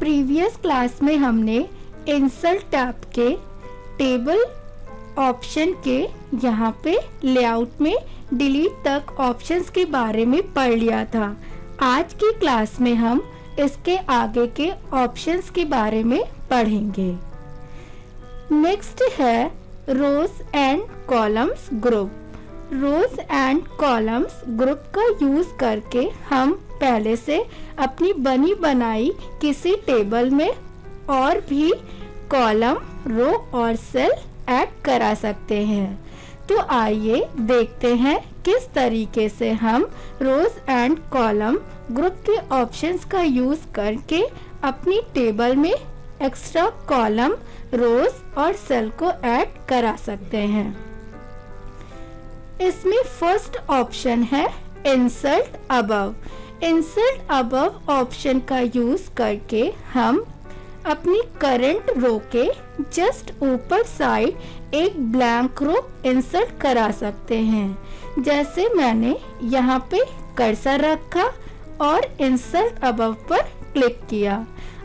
Previous class में हमने insert tab के टेबल ऑप्शन के यहाँ पे लेआउट में डिलीट तक ऑप्शंस के बारे में पढ़ लिया था। आज की क्लास में हम इसके आगे के ऑप्शंस के बारे में पढ़ेंगे। नेक्स्ट है rows and columns group. Rows and columns group का यूज करके हम पहले से अपनी बनी बनाई किसी टेबल में और भी कॉलम, रो और सेल ऐड करा सकते हैं। तो आइए देखते हैं किस तरीके से हम रोज एंड कॉलम ग्रुप के ऑप्शंस का यूज करके अपनी टेबल में एक्स्ट्रा कॉलम, रोज और सेल को ऐड करा सकते हैं। इसमें फर्स्ट ऑप्शन है insert above. Insert above option का यूज करके हम अपनी करंट रो के जस्ट ऊपर साइड एक ब्लैंक रो इंसर्ट करा सकते हैं। जैसे मैंने यहाँ पे कर्सर रखा और इंसर्ट अबव पर क्लिक किया।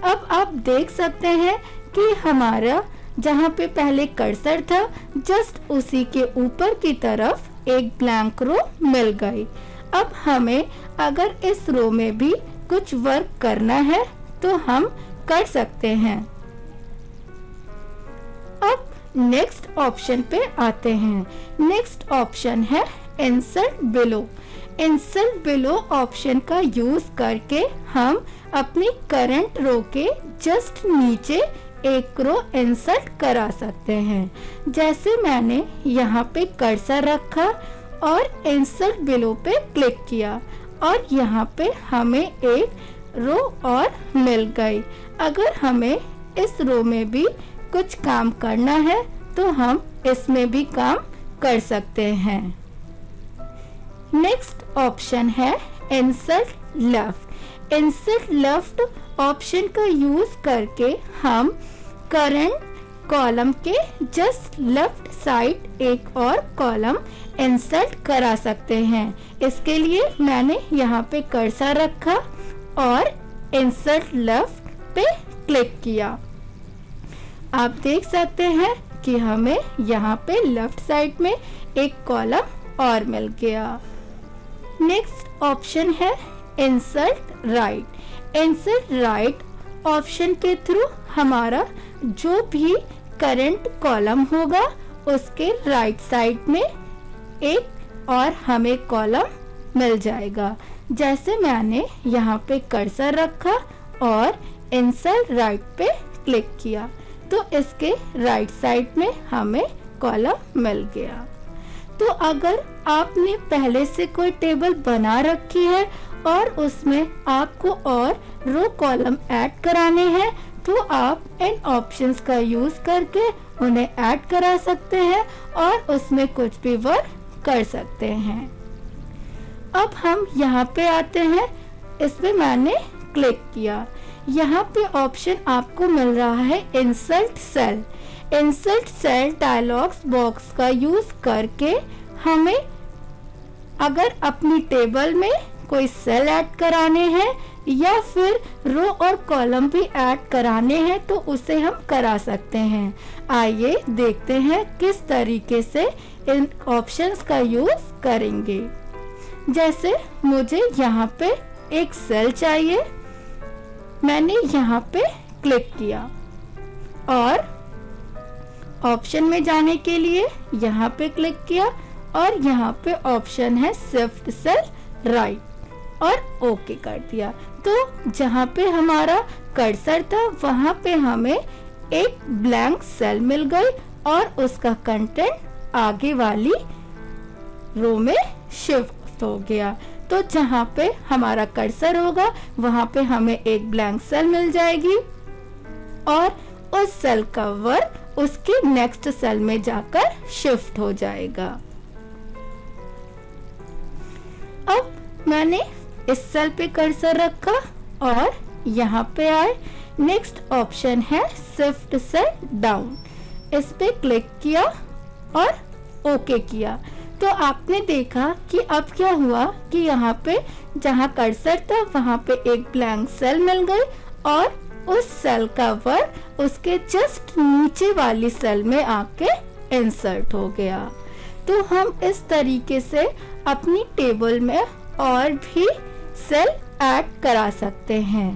अब आप देख सकते हैं कि हमारा जहाँ पे पहले कर्सर था जस्ट उसी के ऊपर की तरफ एक ब्लैंक रो मिल गई। अब हमें अगर इस रो में भी कुछ वर्क करना है तो हम कर सकते हैं। अब नेक्स्ट ऑप्शन पे आते हैं। नेक्स्ट ऑप्शन है insert below. Insert below option का यूज करके हम अपनी करंट रो के जस्ट नीचे एक रो इंसर्ट करा सकते हैं। जैसे मैंने यहाँ पे कर्सर रखा और इंसर्ट बिलो पे क्लिक किया और यहाँ पे हमें एक रो और मिल गई। अगर हमें इस रो में भी कुछ काम करना है तो हम इसमें भी काम कर सकते हैं। नेक्स्ट ऑप्शन है insert left. Insert left option का यूज करके हम करंट कॉलम के जस्ट लेफ्ट साइड एक और कॉलम इंसर्ट करा सकते हैं। इसके लिए मैंने यहाँ पे कर्सर रखा और इंसर्ट लेफ्ट पे क्लिक किया। आप देख सकते हैं कि हमें यहाँ पे लेफ्ट साइड में एक कॉलम और मिल गया। नेक्स्ट ऑप्शन है insert right. Insert right option के थ्रू हमारा जो भी करंट कॉलम होगा उसके राइट साइड में एक और हमें कॉलम मिल जाएगा। जैसे मैंने यहाँ पे कर्सर रखा और इंसर्ट राइट पे क्लिक किया तो इसके राइट साइड में हमें कॉलम मिल गया। तो अगर आपने पहले से कोई टेबल बना रखी है और उसमें आपको और रो कॉलम ऐड कराने हैं तो आप इन ऑप्शंस का यूज करके उन्हें ऐड करा सकते हैं और उसमें कुछ भी वर्क कर सकते हैं। अब हम यहाँ पे आते हैं। इसमें मैंने क्लिक किया। यहाँ पे ऑप्शन आपको मिल रहा है insert cell. Insert cell dialogs box का यूज करके हमें अगर अपनी टेबल में कोई सेल ऐड कराने हैं या फिर रो और कॉलम भी ऐड कराने हैं तो उसे हम करा सकते हैं। आइए देखते हैं किस तरीके से इन ऑप्शंस का यूज करेंगे। जैसे मुझे यहाँ पे एक सेल चाहिए, मैंने यहाँ पे क्लिक किया और ऑप्शन में जाने के लिए यहाँ पे क्लिक किया और यहाँ पे ऑप्शन है शिफ्ट सेल राइट और ओके कर दिया। तो जहाँ पे हमारा कर्सर था वहाँ पे हमें एक ब्लैंक सेल मिल गई और उसका कंटेंट आगे वाली रो में शिफ्ट हो गया। तो जहाँ पे हमारा कर्सर होगा वहाँ पे हमें एक ब्लैंक सेल मिल जाएगी और उस सेल का वर्क उसके नेक्स्ट सेल में जाकर शिफ्ट हो जाएगा। अब मैंने इस सेल पे कर्सर रखा और यहाँ पे आए। नेक्स्ट ऑप्शन है शिफ्ट सेल डाउन। इस पे क्लिक किया और ओके किया तो आपने देखा कि अब क्या हुआ कि यहाँ पे जहाँ कर्सर था वहाँ पे एक ब्लैंक सेल मिल गई और उस सेल का वर्ड उसके जस्ट नीचे वाली सेल में आके इंसर्ट हो गया। तो हम इस तरीके से अपनी टेबल में और भी सेल ऐड करा सकते हैं।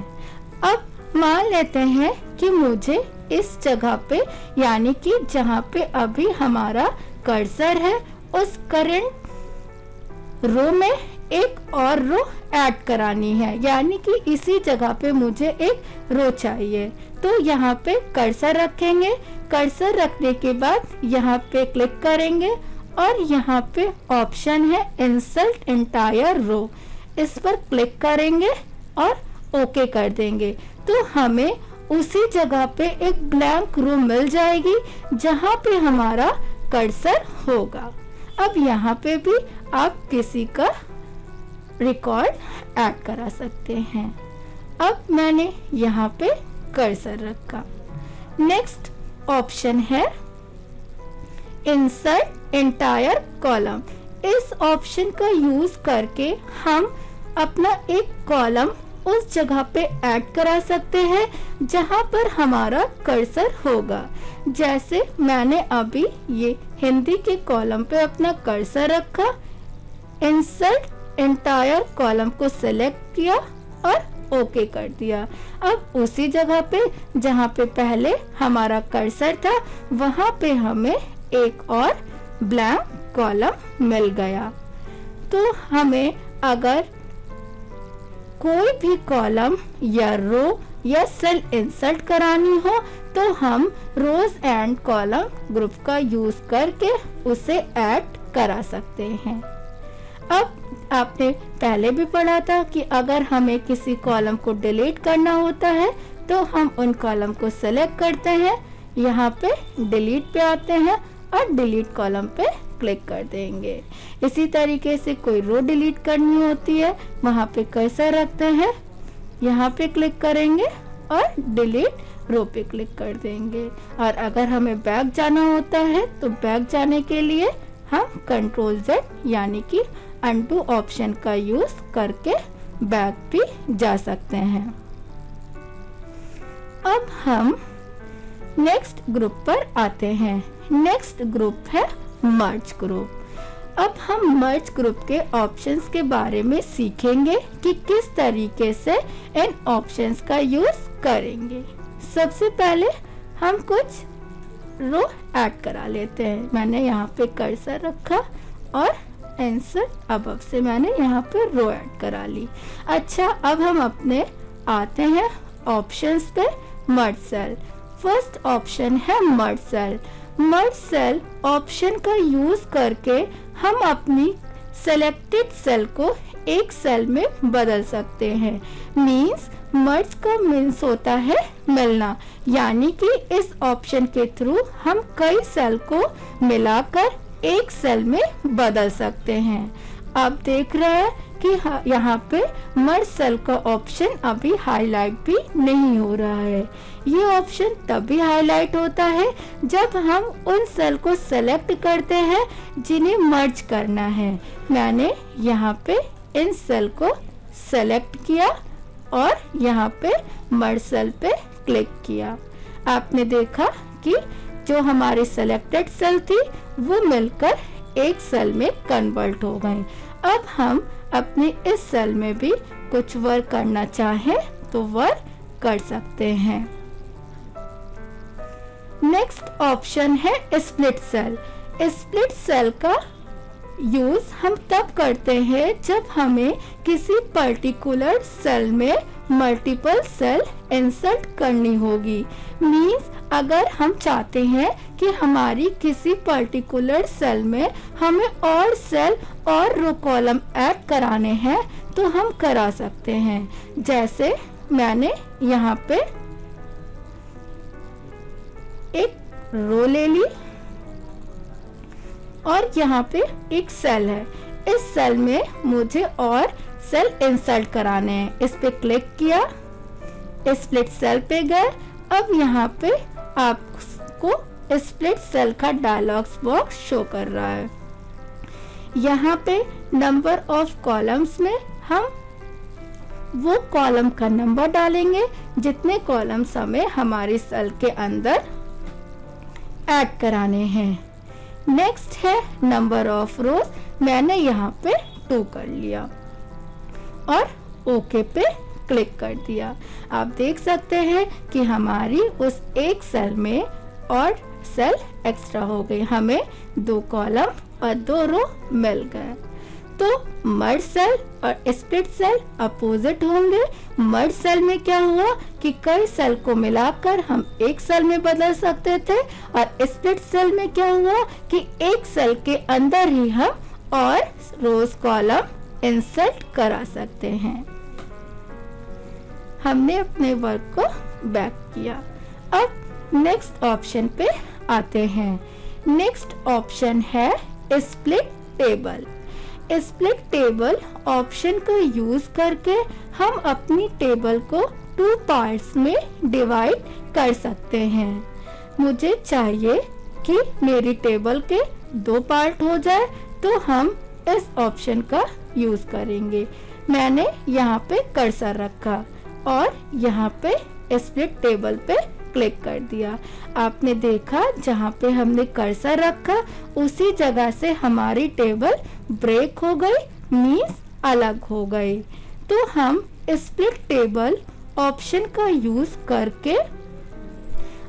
अब मान लेते हैं कि मुझे इस जगह पे, यानी कि जहाँ पे अभी हमारा कर्सर है, उस करंट रो में एक और रो ऐड करानी है, यानी कि इसी जगह पे मुझे एक रो चाहिए। तो यहाँ पे कर्सर रखेंगे, कर्सर रखने के बाद यहाँ पे क्लिक करेंगे और यहाँ पे ऑप्शन है इंसर्ट एंटायर रो, इस पर क्लिक करेंगे और ओके कर देंगे। तो हमें उसी जगह पे एक ब्लैंक रो मिल जाएगी जहाँ पे हमारा कर्सर होगा। अब यहाँ पे भी आप किसी का रिकॉर्ड ऐड करा सकते हैं। अब मैंने यहाँ पे कर्सर रखा। नेक्स्ट ऑप्शन है इंसर्ट एंटायर कॉलम। इस ऑप्शन का यूज करके हम अपना एक कॉलम उस जगह पे ऐड करा सकते हैं जहां पर हमारा कर्सर होगा। जैसे मैंने अभी ये हिंदी के कॉलम पे अपना कर्सर रखा, इंसर्ट एंटायर कॉलम को सिलेक्ट किया और ओके कर दिया। अब उसी जगह पे जहां पे पहले हमारा कर्सर था वहां पे हमें एक और ब्लैंक कॉलम मिल गया। तो हमें अगर कोई भी कॉलम या रो या सेल इंसर्ट करानी हो तो हम रोज एंड कॉलम ग्रुप का यूज करके उसे ऐड करा सकते हैं। अब आपने पहले भी पढ़ा था कि अगर हमें किसी कॉलम को डिलीट करना होता है तो हम उन कॉलम को सेलेक्ट करते हैं, यहाँ पे डिलीट पे आते हैं और डिलीट कॉलम पे क्लिक कर देंगे। इसी तरीके से कोई रो डिलीट करनी होती है, वहाँ पे कर्सर रखते हैं, यहाँ पे क्लिक करेंगे और डिलीट रो पे क्लिक कर देंगे। और अगर हमें बैक जाना होता है तो बैक जाने के लिए हम कंट्रोल Z यानी कि अनडू ऑप्शन का यूज करके बैक भी जा सकते हैं। अब हम नेक्स्ट ग्रुप पर आते हैं। नेक्स्ट ग्रुप है मर्ज ग्रुप। अब हम मर्ज ग्रुप के ऑप्शंस के बारे में सीखेंगे कि किस तरीके से इन ऑप्शंस का यूज करेंगे। सबसे पहले हम कुछ रो ऐड करा लेते हैं। मैंने यहाँ पे कर्सर रखा और इंसर्ट अबव से मैंने यहाँ पे रो ऐड करा ली। अच्छा, अब हम अपने आते हैं ऑप्शंस पे। मर्ज सेल, फर्स्ट ऑप्शन है merge cell. Merge cell option का यूज करके हम अपनी सेलेक्टेड सेल को एक सेल में बदल सकते हैं। मींस मर्ज का मीन्स होता है मिलना, यानी कि इस ऑप्शन के थ्रू हम कई सेल को मिलाकर एक सेल में बदल सकते हैं। आप देख रहे हैं कि यहाँ पे मर्ज सेल का ऑप्शन अभी हाईलाइट भी नहीं हो रहा है। ये ऑप्शन तभी हाईलाइट होता है जब हम उन सेल को सेलेक्ट करते हैं जिन्हें मर्ज करना है। मैंने यहाँ पे इन सेल को सेलेक्ट किया और यहाँ पे मर्ज सेल पे क्लिक किया। आपने देखा कि जो हमारी सेलेक्टेड सेल थी वो मिलकर एक सेल में कन्वर्ट हो गई। अब हम अपने इस सेल में भी कुछ वर्क करना चाहें तो वर्क कर सकते हैं। नेक्स्ट ऑप्शन है स्प्लिट सेल। स्प्लिट सेल का यूज हम तब करते हैं जब हमें किसी पर्टिकुलर सेल में मल्टीपल सेल इंसर्ट करनी होगी। मींस अगर हम चाहते हैं कि हमारी किसी पर्टिकुलर सेल में हमें और सेल और रो कॉलम ऐड कराने हैं तो हम करा सकते हैं। जैसे मैंने यहाँ पे एक रो ले ली और यहाँ पे एक सेल है। इस सेल में मुझे और सेल इंसर्ट कराने हैं। इस पे क्लिक किया, स्प्लिट सेल पे गए। अब यहाँ पे आपको स्प्लिट सेल का डायलॉग बॉक्स शो कर रहा है। यहाँ पे नंबर ऑफ कॉलम्स में हम वो कॉलम का नंबर डालेंगे जितने कॉलम्स हमें हमारी सेल के अंदर ऐड कराने हैं। नेक्स्ट है नंबर ऑफ रोज, मैंने यहाँ पे 2 कर लिया और ओके पे क्लिक कर दिया। आप देख सकते हैं कि हमारी उस एक सेल में और सेल एक्स्ट्रा हो गई, हमें 2 कॉलम और 2 रो मिल गए। तो मर्ज सेल और स्प्लिट सेल अपोजिट होंगे। मर्ज सेल में क्या हुआ कि कई सेल को मिलाकर हम एक सेल में बदल सकते थे, और स्प्लिट सेल में क्या हुआ कि एक सेल के अंदर ही हम और रोज कॉलम इंसर्ट करा सकते हैं। हमने अपने वर्क को बैक किया। अब नेक्स्ट ऑप्शन पे आते हैं। नेक्स्ट ऑप्शन है split table. Split table option का यूज करके हम अपनी टेबल को 2 पार्ट्स में डिवाइड कर सकते हैं। मुझे चाहिए कि मेरी टेबल के 2 पार्ट हो जाए, तो हम इस ऑप्शन का यूज करेंगे। मैंने यहाँ पे कर्सर रखा और यहाँ पे स्प्लिट टेबल पे क्लिक कर दिया। आपने देखा जहाँ पे हमने कर्सर रखा उसी जगह से हमारी टेबल ब्रेक हो गई, मीन्स अलग हो गई। तो हम स्प्लिट टेबल ऑप्शन का यूज करके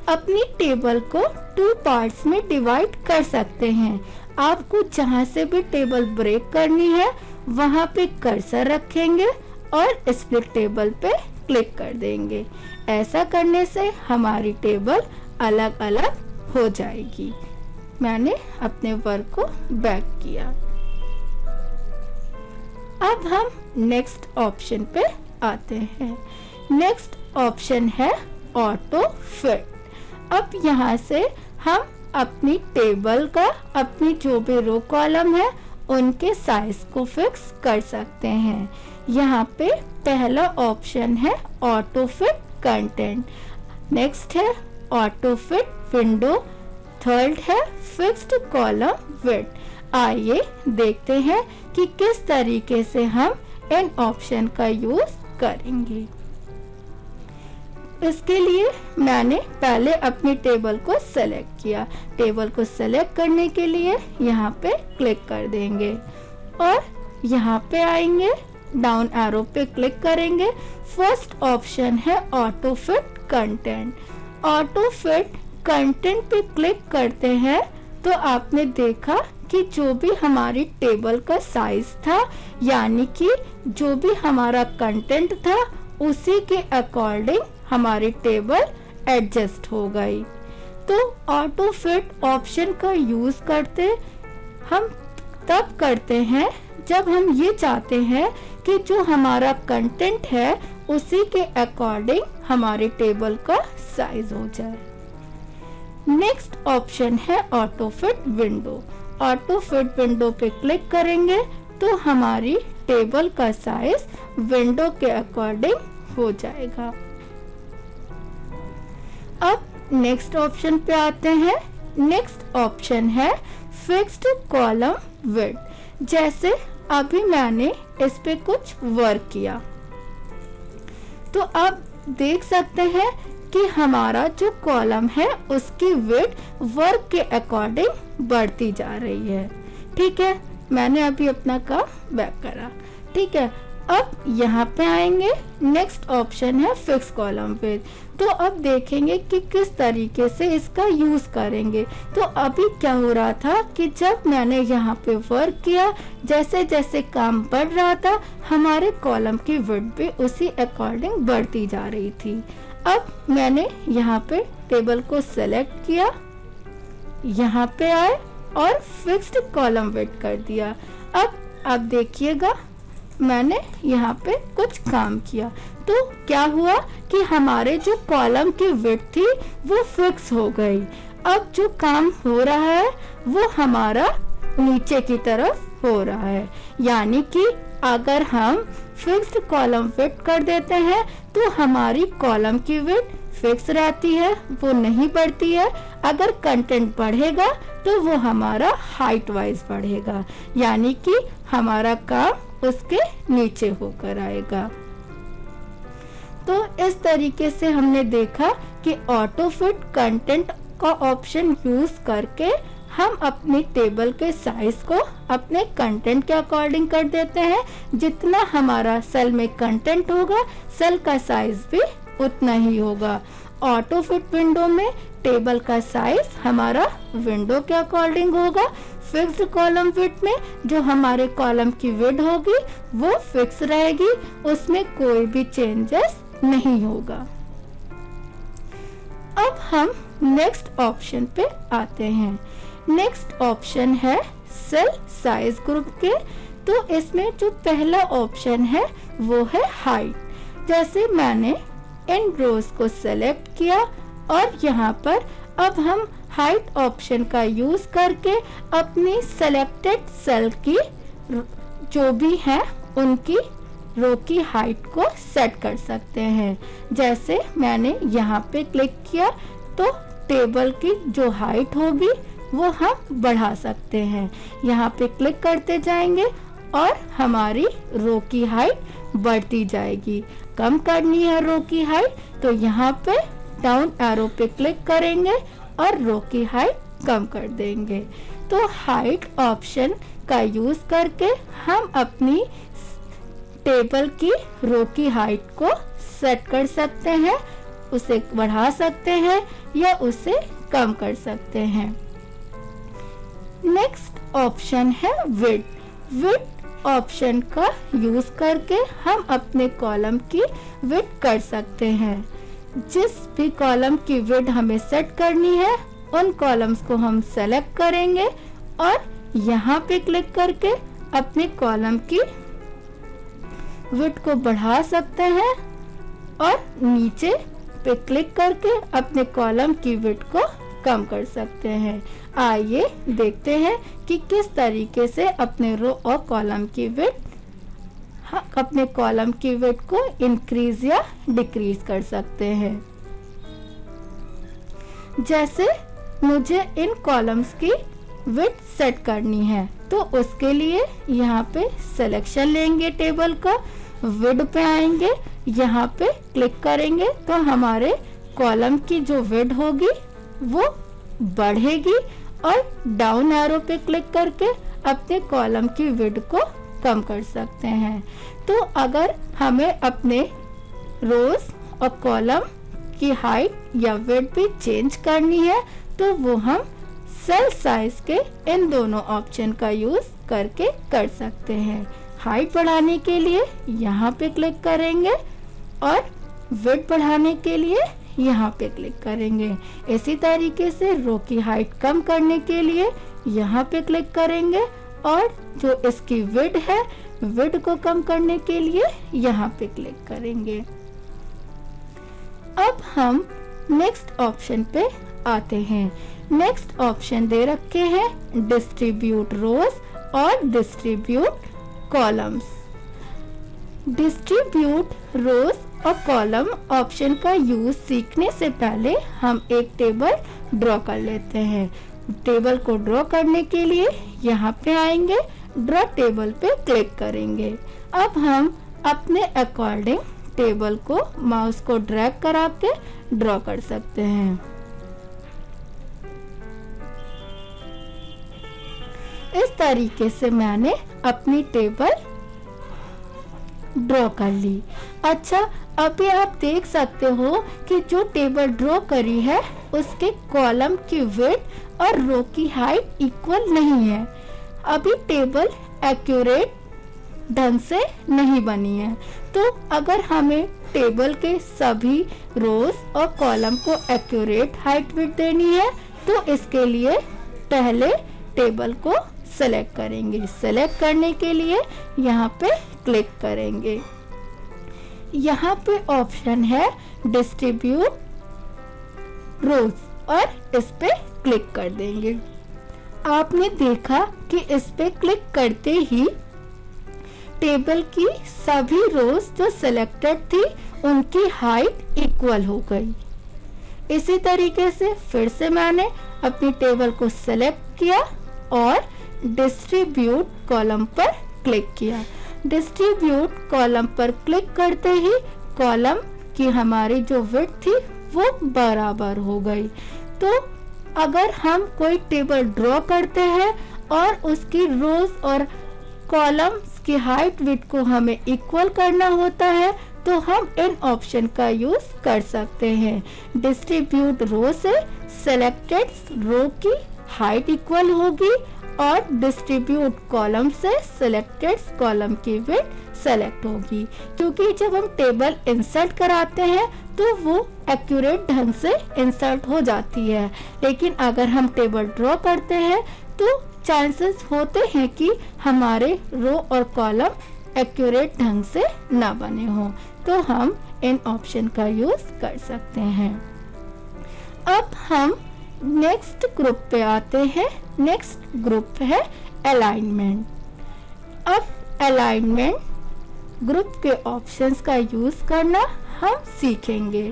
अपनी टेबल को 2 पार्ट्स में डिवाइड कर सकते हैं। आपको जहाँ से भी टेबल ब्रेक करनी है वहाँ पे कर्सर रखेंगे और स्प्लिट टेबल पे क्लिक कर देंगे। ऐसा करने से हमारी टेबल अलग अलग हो जाएगी। मैंने अपने वर्क को बैक किया। अब हम नेक्स्ट ऑप्शन पे आते हैं। नेक्स्ट ऑप्शन है ऑटो फिट। अब यहाँ से हम अपनी टेबल का, अपनी जो भी रो कॉलम है उनके साइज को फिक्स कर सकते हैं। यहाँ पे पहला ऑप्शन है ऑटो फिट कंटेंट, नेक्स्ट है ऑटो फिट विंडो, थर्ड है फिक्स्ड कॉलम विड्थ। आइए देखते हैं कि किस तरीके से हम इन ऑप्शन का यूज करेंगे। इसके लिए मैंने पहले अपनी टेबल को सेलेक्ट किया। टेबल को सेलेक्ट करने के लिए यहाँ पे क्लिक कर देंगे और यहाँ पे आएंगे, डाउन एरो पे क्लिक करेंगे। फर्स्ट ऑप्शन है auto fit content. Auto fit content पे क्लिक करते हैं तो आपने देखा कि जो भी हमारी टेबल का साइज था, यानी कि जो भी हमारा कंटेंट था उसी के अकॉर्डिंग हमारी टेबल एडजस्ट हो गई। तो ऑटो फिट ऑप्शन का यूज करते हम तब करते हैं जब हम ये चाहते हैं कि जो हमारा कंटेंट है उसी के अकॉर्डिंग हमारी टेबल का साइज हो जाए। नेक्स्ट ऑप्शन है auto fit window. Auto fit window पे क्लिक करेंगे तो हमारी टेबल का साइज विंडो के अकॉर्डिंग हो जाएगा। अब नेक्स्ट ऑप्शन पे आते हैं। नेक्स्ट ऑप्शन है फिक्स्ड कॉलम विड्थ। जैसे अभी मैंने इस पे कुछ वर्क किया तो अब देख सकते हैं कि हमारा जो कॉलम है उसकी विड्थ वर्क के अकॉर्डिंग बढ़ती जा रही है। ठीक है, मैंने अभी अपना काम बैक करा। ठीक है, अब यहाँ पे आएंगे। नेक्स्ट ऑप्शन है फिक्स कॉलम विड्थ। तो अब देखेंगे कि किस तरीके से इसका यूज करेंगे। तो अभी क्या हो रहा था कि जब मैंने यहाँ पे वर्क किया, जैसे जैसे काम बढ़ रहा था हमारे कॉलम की विड्थ भी उसी अकॉर्डिंग बढ़ती जा रही थी। अब मैंने यहाँ पे टेबल को सेलेक्ट किया, यहाँ पे आए और फिक्स्ड कॉलम विड्थ कर दिया। अब देखिएगा मैंने यहाँ पे कुछ काम किया तो क्या हुआ कि हमारे जो कॉलम की विड्थ थी वो फिक्स हो गई। अब जो काम हो रहा है वो हमारा नीचे की तरफ हो रहा है, यानी कि अगर हम फिक्स्ड कॉलम विड्थ कर देते हैं तो हमारी कॉलम की विड्थ फिक्स रहती है, वो नहीं बढ़ती है। अगर कंटेंट बढ़ेगा तो वो हमारा हाइट वाइज बढ़ेगा, यानी कि हमारा काम उसके नीचे होकर आएगा। तो इस तरीके से हमने देखा कि ऑटो फिट कंटेंट का ऑप्शन यूज करके हम अपनी टेबल के साइज को अपने कंटेंट के अकॉर्डिंग कर देते हैं। जितना हमारा सेल में कंटेंट होगा, सेल का साइज भी उतना ही होगा। ऑटो फिट विंडो में टेबल का साइज हमारा विंडो के अकॉर्डिंग होगा। फिक्स्ड कॉलम विड्थ में जो हमारे कॉलम की विड्थ होगी वो फिक्स रहेगी, उसमें कोई भी चेंजेस नहीं होगा। अब हम नेक्स्ट ऑप्शन पे आते हैं। नेक्स्ट ऑप्शन है सेल साइज ग्रुप के। तो इसमें जो पहला ऑप्शन है वो है हाइट। जैसे मैंने इन रोज को सेलेक्ट किया और यहाँ पर अब हम हाइट ऑप्शन का यूज करके अपनी सेलेक्टेड सेल की जो भी है उनकी रो की हाइट को सेट कर सकते हैं। जैसे मैंने यहाँ पे क्लिक किया तो टेबल की जो हाइट होगी वो हम बढ़ा सकते हैं। यहाँ पे क्लिक करते जाएंगे और हमारी रो की हाइट बढ़ती जाएगी। कम करनी है रो की हाइट तो यहाँ पे डाउन एरो पे क्लिक करेंगे और रो की हाइट कम कर देंगे। तो हाइट ऑप्शन का यूज करके हम अपनी टेबल की रो की हाइट को सेट कर सकते हैं, उसे बढ़ा सकते हैं या उसे कम कर सकते हैं। नेक्स्ट ऑप्शन है विड्थ। विड्थ ऑप्शन का यूज करके हम अपने कॉलम की विड्थ कर सकते हैं। जिस भी कॉलम की विड्थ हमें सेट करनी है उन कॉलम्स को हम सेलेक्ट करेंगे और यहाँ पे क्लिक करके अपने कॉलम की विड्थ को बढ़ा सकते हैं और नीचे पे क्लिक करके अपने कॉलम की विड्थ को कम कर सकते हैं। आइए देखते हैं कि किस तरीके से अपने रो और कॉलम की विड्थ अपने कॉलम की विड्थ को इंक्रीज या डिक्रीज कर सकते हैं। जैसे मुझे इन कॉलम्स की विड्थ सेट करनी है तो उसके लिए यहाँ पे सिलेक्शन लेंगे, टेबल का विड्थ पे आएंगे, यहाँ पे क्लिक करेंगे तो हमारे कॉलम की जो विड्थ होगी वो बढ़ेगी और डाउन एरो पे क्लिक करके अपने कॉलम की विड्थ को कम कर सकते हैं। तो अगर हमें अपने रोज और कॉलम की हाइट या विड्थ भी चेंज करनी है तो वो हम सेल साइज के इन दोनों ऑप्शन का यूज करके कर सकते हैं। हाइट बढ़ाने के लिए यहाँ पे क्लिक करेंगे और विड्थ बढ़ाने के लिए यहाँ पे क्लिक करेंगे। इसी तरीके से रो की हाइट कम करने के लिए यहाँ पे क्लिक करेंगे और जो इसकी विड्थ है विड्थ को कम करने के लिए यहाँ पे क्लिक करेंगे। अब हम नेक्स्ट ऑप्शन पे आते हैं। नेक्स्ट ऑप्शन दे रखे हैं डिस्ट्रीब्यूट रोज और डिस्ट्रीब्यूट कॉलम्स। डिस्ट्रीब्यूट रोज और कॉलम ऑप्शन का यूज सीखने से पहले हम एक टेबल ड्रॉ कर लेते हैं। टेबल को ड्रॉ करने के लिए यहाँ पे आएंगे, ड्रॉ टेबल पे क्लिक करेंगे। अब हम अपने अकॉर्डिंग टेबल को माउस को ड्रैग करा के ड्रॉ कर सकते हैं। इस तरीके से मैंने अपनी टेबल ड्रॉ कर ली। अच्छा, अभी आप देख सकते हो कि जो टेबल ड्रॉ करी है उसके कॉलम की विड्थ और रो की हाइट इक्वल नहीं है। अभी टेबल एक्यूरेट ढंग से नहीं बनी है। तो अगर हमें टेबल के सभी रोज और कॉलम को एक्यूरेट हाइट विड्थ देनी है तो इसके लिए पहले टेबल को सेलेक्ट करेंगे। सेलेक्ट करने के लिए यहाँ पे क्लिक करेंगे। यहाँ पे ऑप्शन है डिस्ट्रीब्यूट रोज और इस पे क्लिक कर देंगे। आपने देखा कि इस पे क्लिक करते ही टेबल की सभी रोज जो सिलेक्टेड थी उनकी हाइट इक्वल हो गई। इसी तरीके से फिर से मैंने अपनी टेबल को सेलेक्ट किया और डिस्ट्रीब्यूट कॉलम पर क्लिक किया। डिस्ट्रीब्यूट कॉलम पर क्लिक करते ही कॉलम कि हमारी जो विड्थ थी वो बराबर हो गई। तो अगर हम कोई टेबल ड्रॉ करते हैं और उसकी रोज और कॉलम्स की हाइट विड्थ को हमें इक्वल करना होता है तो हम इन ऑप्शन का यूज कर सकते हैं। डिस्ट्रीब्यूट रो से सेलेक्टेड रो की हाइट इक्वल होगी और डिस्ट्रीब्यूट कॉलम से सेलेक्टेड कॉलम की विड्थ सेलेक्ट होगी, क्योंकि जब हम टेबल इंसर्ट कराते हैं तो वो एक्यूरेट ढंग से इंसर्ट हो जाती है, लेकिन अगर हम टेबल ड्रॉ करते हैं तो चांसेस होते हैं कि हमारे रो और कॉलम एक्यूरेट ढंग से ना बने हों, तो हम इन ऑप्शन का यूज कर सकते हैं। अब हम नेक्स्ट ग्रुप पे आते हैं। नेक्स्ट ग्रुप है अलाइनमेंट। अब अलाइनमेंट ग्रुप के ऑप्शंस का यूज करना हम सीखेंगे।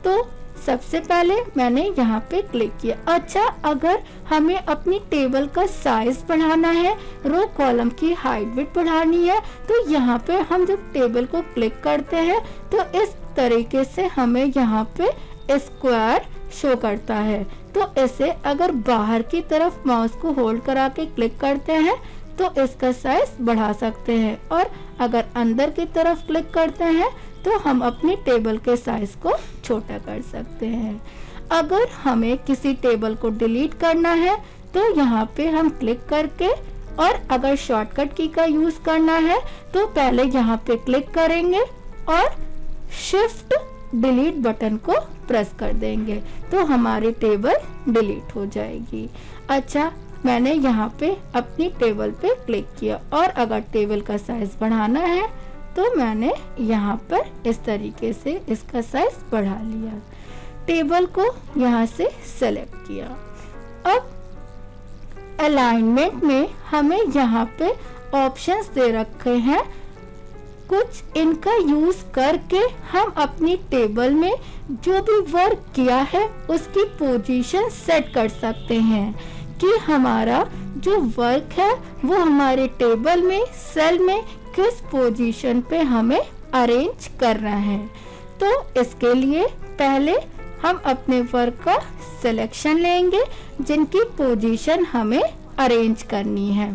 तो सबसे पहले मैंने यहाँ पे क्लिक किया। अच्छा, अगर हमें अपनी टेबल का साइज बढ़ाना है, रो कॉलम की हाइट विड्थ बढ़ानी है, तो यहाँ पे हम जब टेबल को क्लिक करते हैं तो इस तरीके से हमें यहाँ पे स्क्वायर शो करता है। तो इसे अगर बाहर की तरफ माउस को होल्ड करा के क्लिक करते हैं तो इसका साइज बढ़ा सकते हैं, और अगर अंदर की तरफ क्लिक करते हैं तो हम अपनी टेबल के साइज को छोटा कर सकते हैं। अगर हमें किसी टेबल को डिलीट करना है तो यहाँ पे हम क्लिक करके, और अगर शॉर्टकट की का यूज करना है तो पहले यहाँ पे क्लिक करेंगे और शिफ्ट डिलीट बटन को प्रेस कर देंगे तो हमारी टेबल डिलीट हो जाएगी। अच्छा, मैंने यहाँ पे अपनी टेबल पे क्लिक किया और अगर टेबल का साइज बढ़ाना है तो मैंने यहाँ पर इस तरीके से इसका साइज बढ़ा लिया, टेबल को यहाँ से सेलेक्ट किया। अब अलाइनमेंट में हमें यहाँ पे ऑप्शंस दे रखे हैं कुछ, इनका यूज करके हम अपनी टेबल में जो भी वर्क किया है उसकी पोजीशन सेट कर सकते हैं कि हमारा जो वर्क है वो हमारे टेबल में, सेल में किस पोजीशन पे हमें अरेंज करना है। तो इसके लिए पहले हम अपने वर्क का सिलेक्शन लेंगे जिनकी पोजीशन हमें अरेंज करनी है।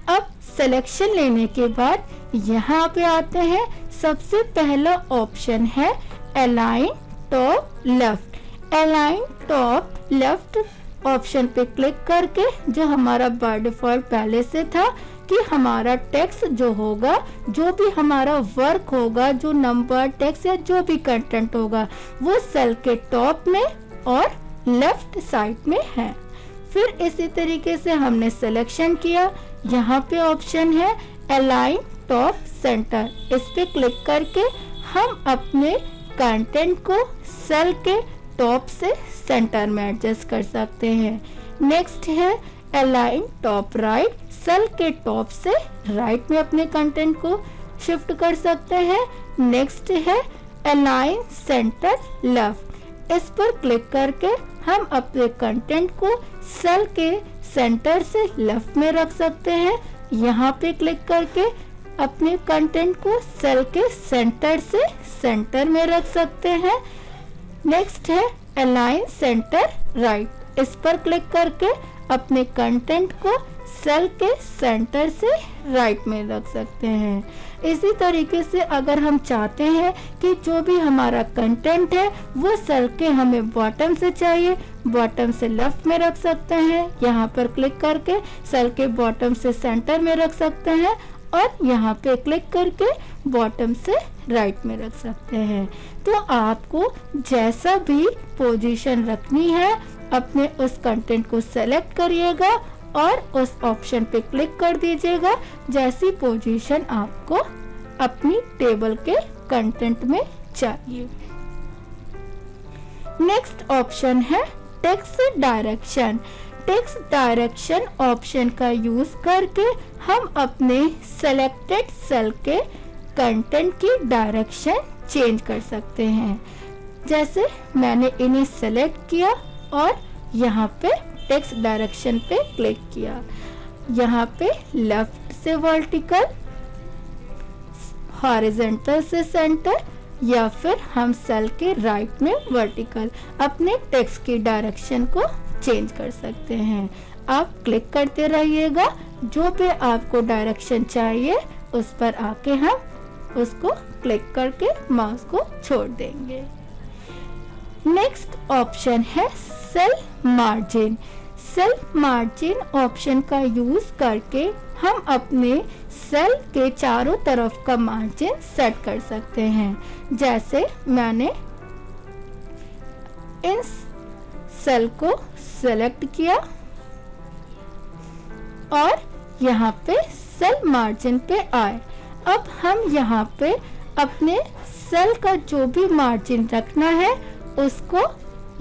अब सिलेक्शन लेने के बाद यहाँ पे आते हैं। सबसे पहला ऑप्शन है align top left. Align top left option पे क्लिक करके, जो हमारा बाय डिफॉल्ट पहले से था कि हमारा टेक्स्ट जो होगा, जो भी हमारा वर्क होगा, जो नंबर टेक्स्ट या जो भी कंटेंट होगा वो सेल के टॉप में और लेफ्ट साइड में है। फिर इसी तरीके से हमने सिलेक्शन किया। यहाँ पे ऑप्शन है अलाइन टॉप सेंटर, इस पे क्लिक करके हम अपने कंटेंट को सेल के टॉप से सेंटर में एडजस्ट कर सकते हैं। नेक्स्ट है अलाइन टॉप राइट, सेल के टॉप से राइट में अपने कंटेंट को शिफ्ट कर सकते हैं। नेक्स्ट है अलाइन सेंटर लेफ्ट, इस पर क्लिक करके हम अपने कंटेंट को सेल के सेंटर से लेफ्ट में रख सकते हैं। यहाँ पे क्लिक करके अपने कंटेंट को सेल के सेंटर से सेंटर में रख सकते हैं। नेक्स्ट है अलाइन सेंटर राइट, इस पर क्लिक करके अपने कंटेंट को सेल के सेंटर से राइट में रख सकते हैं। इसी तरीके से अगर हम चाहते हैं कि जो भी हमारा कंटेंट है वो सेल के हमें बॉटम से चाहिए, बॉटम से लेफ्ट में रख सकते हैं। यहाँ पर क्लिक करके सेल के बॉटम से सेंटर में रख सकते हैं और यहाँ पे क्लिक करके बॉटम से राइट में रख सकते हैं। तो आपको जैसा भी पोजीशन रखनी है अपने उस कंटेंट को सेलेक्ट करिएगा और उस ऑप्शन पे क्लिक कर दीजिएगा जैसी पोजीशन आपको अपनी टेबल के कंटेंट में चाहिए। नेक्स्ट ऑप्शन है text direction. Text direction option का यूज करके हम अपने सेलेक्टेड सेल के कंटेंट की डायरेक्शन चेंज कर सकते हैं। जैसे मैंने इन्हें सेलेक्ट किया और यहाँ पे टेक्स्ट डायरेक्शन पे क्लिक किया। यहाँ पे लेफ्ट से वर्टिकल, हॉरिजॉन्टल से सेंटर, या फिर हम सेल के राइट में वर्टिकल अपने टेक्स्ट की डायरेक्शन को चेंज कर सकते हैं। आप क्लिक करते रहिएगा, जो भी आपको डायरेक्शन चाहिए उस पर आके हम उसको क्लिक करके माउस को छोड़ देंगे। नेक्स्ट ऑप्शन है cell margin. Cell margin option का यूज करके हम अपने सेल के चारों तरफ का मार्जिन सेट कर सकते हैं। जैसे मैंने इस सेल को सेलेक्ट किया और यहाँ पे सेल मार्जिन पे आए। अब हम यहाँ पे अपने सेल का जो भी मार्जिन रखना है उसको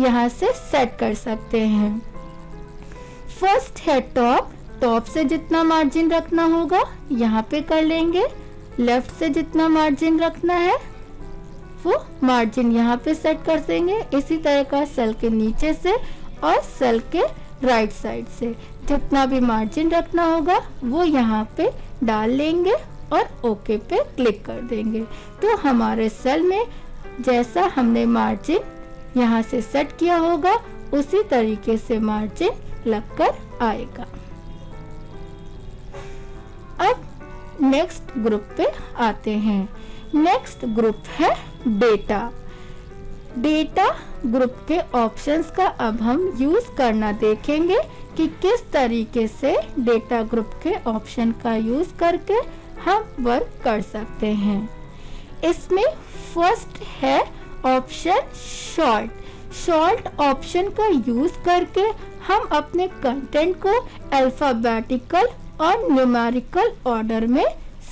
यहाँ से सेट कर सकते हैं। फर्स्ट है टॉप। टॉप से जितना मार्जिन रखना होगा यहाँ पे कर लेंगे। लेफ्ट से जितना मार्जिन रखना है वो मार्जिन यहाँ पे सेट कर देंगे। इसी तरह का सेल के नीचे से और सेल के राइट साइड से जितना भी मार्जिन रखना होगा वो यहाँ पे डाल लेंगे और ओके पे क्लिक कर देंगे। तो हमारे सेल में जैसा हमने मार्जिन यहाँ से सेट किया होगा उसी तरीके से मार्जिन लगकर आएगा। अब नेक्स्ट ग्रुप पे आते हैं। नेक्स्ट ग्रुप है डेटा। डेटा ग्रुप के ऑप्शंस का अब हम यूज करना देखेंगे कि किस तरीके से डेटा ग्रुप के ऑप्शन का यूज करके हम वर्क कर सकते हैं। इसमें फर्स्ट है ऑप्शन शॉर्ट। शॉर्ट ऑप्शन का यूज करके हम अपने कंटेंट को अल्फाबेटिकल और न्यूमेरिकल ऑर्डर में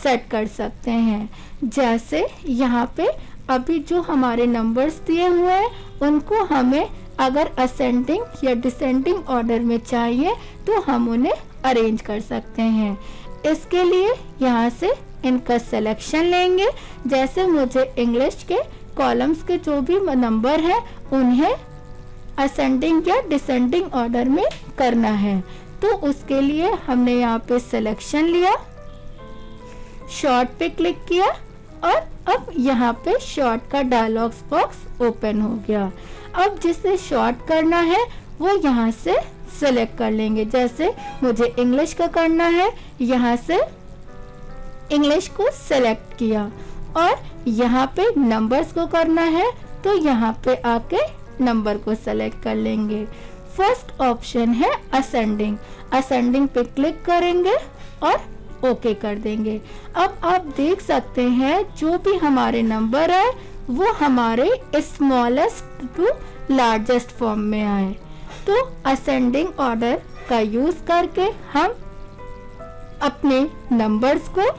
सेट कर सकते हैं। जैसे यहाँ पे अभी जो हमारे नंबर्स दिए हुए हैं उनको हमें अगर असेंडिंग या डिसेंडिंग ऑर्डर में चाहिए तो हम उन्हें अरेंज कर सकते हैं। इसके लिए यहाँ से इनका सिलेक्शन लेंगे। जैसे मुझे इंग्लिश के कॉलम्स के जो भी नंबर है उन्हें असेंडिंग या डिसेंडिंग ऑर्डर में करना है, तो उसके लिए हमने यहाँ पे सिलेक्शन लिया, शॉर्ट पे क्लिक किया और अब यहाँ पे शॉर्ट का डायलॉग बॉक्स ओपन हो गया। अब जिसे शॉर्ट करना है वो यहाँ से सिलेक्ट कर लेंगे। जैसे मुझे इंग्लिश का करना है, यहाँ से इंग्लिश को सिलेक्ट किया और यहाँ पे नंबर्स को करना है तो यहाँ पे आके नंबर को सेलेक्ट कर लेंगे। फर्स्ट ऑप्शन है असेंडिंग। असेंडिंग पे क्लिक करेंगे और ओके कर देंगे। अब आप देख सकते हैं जो भी हमारे नंबर है वो हमारे स्मॉलेस्ट टू लार्जेस्ट फॉर्म में आए। तो असेंडिंग ऑर्डर का यूज करके हम अपने नंबर्स को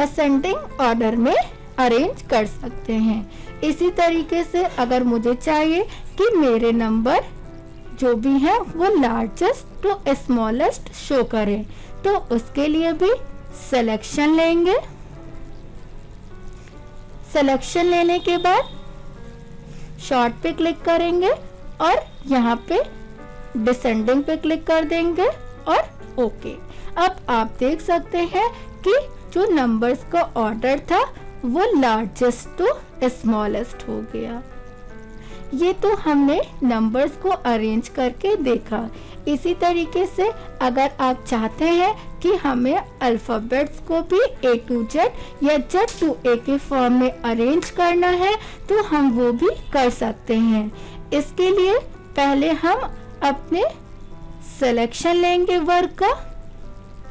असेंडिंग ऑर्डर में अरेंज कर सकते हैं। इसी तरीके से अगर मुझे चाहिए कि मेरे नंबर जो भी हैं वो लार्जेस्ट टू स्मॉलेस्ट शो करें तो उसके लिए भी सिलेक्शन लेंगे। सिलेक्शन लेने के बाद शॉर्ट पे क्लिक करेंगे और यहाँ पे डिसेंडिंग पे क्लिक कर देंगे और ओके। अब आप देख सकते हैं कि जो नंबर्स का ऑर्डर था वो लार्जेस्ट टू स्मॉलेस्ट हो गया। ये तो हमने नंबर्स को अरेंज करके देखा। इसी तरीके से अगर आप चाहते हैं कि हमें अल्फाबेट्स को भी A to Z या Z to A के फॉर्म में अरेंज करना है तो हम वो भी कर सकते हैं। इसके लिए पहले हम अपने सिलेक्शन लेंगे वर्ड का,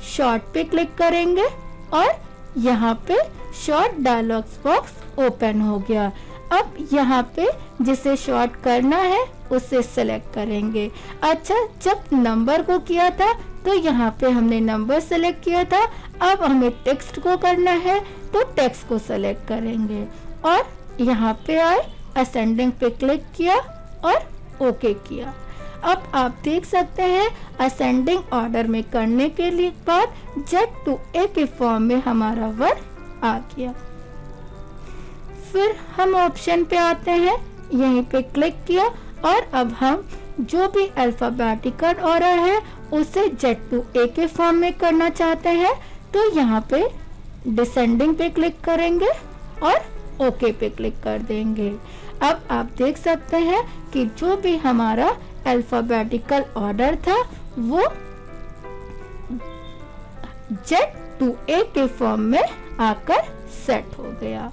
शॉर्ट पे क्लिक करेंगे और यहाँ पे शॉर्ट डायलॉग बॉक्स ओपन हो गया। अब यहाँ पे जिसे शॉर्ट करना है उसे सेलेक्ट करेंगे। अच्छा, जब नंबर को किया था तो यहाँ पे हमने नंबर सेलेक्ट किया था, अब हमें टेक्स्ट को करना है तो टेक्स्ट को सेलेक्ट करेंगे और यहाँ पे आए, असेंडिंग पे क्लिक किया और ओके किया। अब आप देख सकते हैं असेंडिंग ऑर्डर में करने के लिए बाद Z to A के फॉर्म में हमारा वर्ड आ गया। फिर हम ऑप्शन पे आते हैं, यहीं पे क्लिक किया और अब हम जो भी अल्फाबेटिकल ऑर्डर है उसे Z to A के फॉर्म में करना चाहते हैं तो यहाँ पे डिसेंडिंग पे क्लिक करेंगे और ओके पे क्लिक कर देंगे। अब आप देख सकते हैं कि जो भी हमारा अल्फाबेटिकल ऑर्डर था वो Z to A के फॉर्म में आकर सेट हो गया।